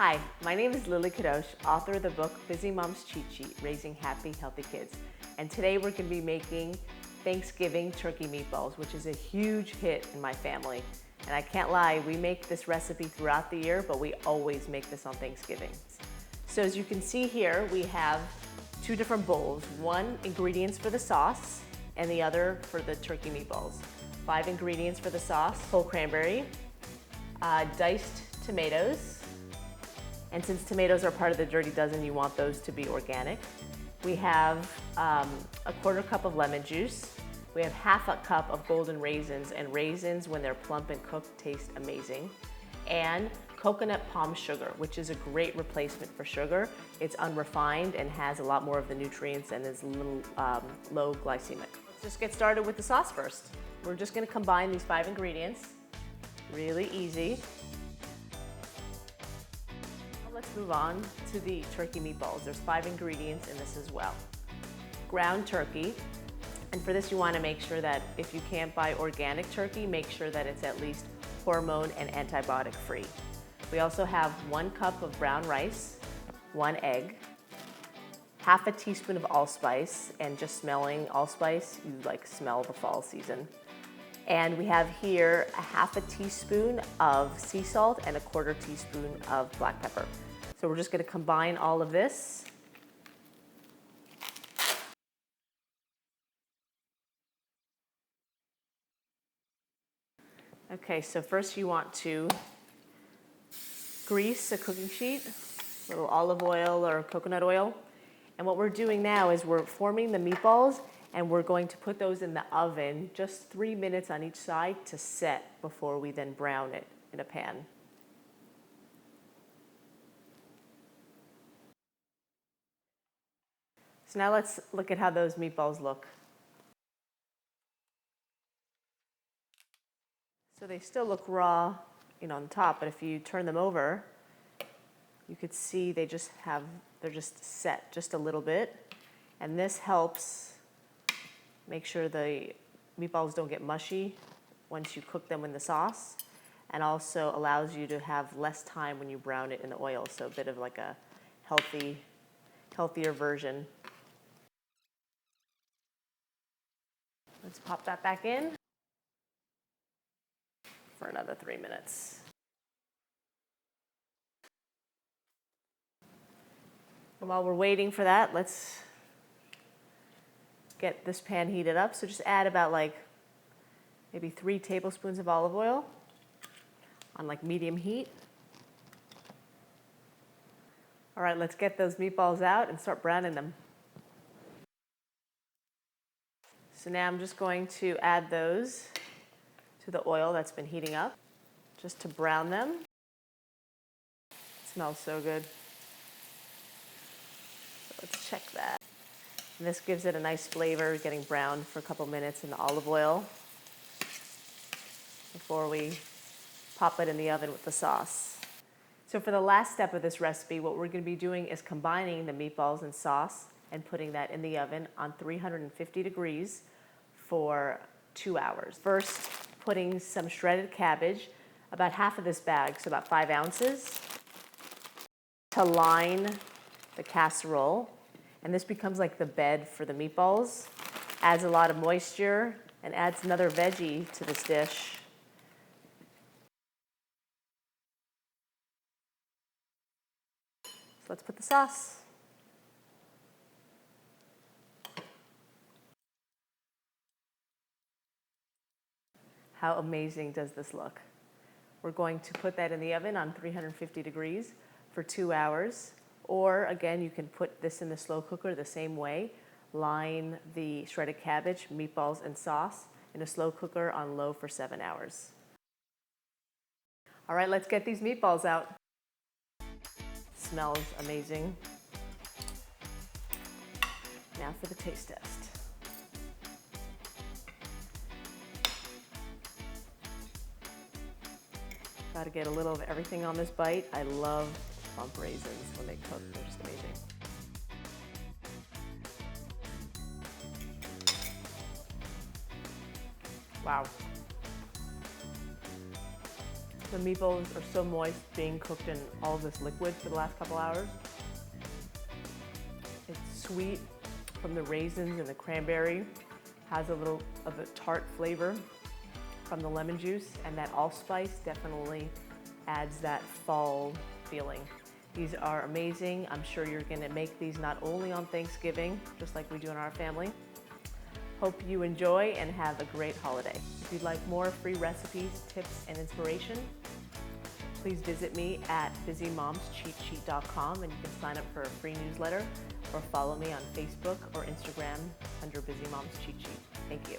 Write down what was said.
Hi, my name is Lily Kadosh, author of the book Busy Mom's Cheat Sheet, Raising Happy, Healthy Kids. And today we're going to be making Thanksgiving turkey meatballs, which is a huge hit in my family. And I can't lie, we make this recipe throughout the year, but we always make this on Thanksgiving. So as you can see here, we have two different bowls. One ingredients for the sauce and the other for the turkey meatballs. 5 ingredients for the sauce: whole cranberry, diced tomatoes, and since tomatoes are part of the Dirty Dozen, you want those to be organic. We have a 1/4 cup of lemon juice. We have 1/2 cup of golden raisins, and raisins, when they're plump and cooked, taste amazing. And coconut palm sugar, which is a great replacement for sugar. It's unrefined and has a lot more of the nutrients and is a little low glycemic. Let's just get started with the sauce first. We're just gonna combine these 5 ingredients. Really easy. Let's move on to the turkey meatballs. There's 5 ingredients in this as well. Ground turkey, and for this you want to make sure that if you can't buy organic turkey, make sure that it's at least hormone and antibiotic free. We also have 1 cup of brown rice, 1 egg, 1/2 teaspoon of allspice, and just smelling allspice, you like smell the fall season. And we have here 1/2 teaspoon of sea salt and 1/4 teaspoon of black pepper. So we're just going to combine all of this. Okay, so first you want to grease a cooking sheet, a little olive oil or coconut oil. And what we're doing now is we're forming the meatballs, and we're going to put those in the oven just 3 minutes on each side to set before we then brown it in a pan. So now let's look at how those meatballs look. So they still look raw, on top, but if you turn them over, you could see they're just set just a little bit. And this helps make sure the meatballs don't get mushy once you cook them in the sauce, and also allows you to have less time when you brown it in the oil, so a bit of like a healthier version. Let's pop that back in for another 3 minutes. And while we're waiting for that, let's get this pan heated up. So just add about maybe 3 tablespoons of olive oil on medium heat. All right, let's get those meatballs out and start browning them. So now I'm just going to add those to the oil that's been heating up, just to brown them. It smells so good. So let's check that. And this gives it a nice flavor, getting browned for a couple minutes in the olive oil before we pop it in the oven with the sauce. So for the last step of this recipe, what we're going to be doing is combining the meatballs and sauce and putting that in the oven on 350 degrees for 2 hours. First, putting some shredded cabbage, about half of this bag, so about 5 ounces, to line the casserole. And this becomes like the bed for the meatballs. Adds a lot of moisture and adds another veggie to this dish. So let's put the sauce. How amazing does this look? We're going to put that in the oven on 350 degrees for 2 hours. Or again, you can put this in the slow cooker the same way. Line the shredded cabbage, meatballs, and sauce in a slow cooker on low for 7 hours. All right, let's get these meatballs out. Smells amazing. Now for the taste test. Got to get a little of everything on this bite. I love plump raisins when they cook. They're just amazing. Wow. The meatballs are so moist, being cooked in all this liquid for the last couple hours. It's sweet from the raisins and the cranberry. Has a little of a tart flavor from the lemon juice, and that allspice definitely adds that fall feeling. These are amazing. I'm sure you're gonna make these not only on Thanksgiving, just like we do in our family. Hope you enjoy and have a great holiday. If you'd like more free recipes, tips, and inspiration, please visit me at busymomscheatsheet.com, and you can sign up for a free newsletter or follow me on Facebook or Instagram under Busy Moms Cheat Sheet. Thank you.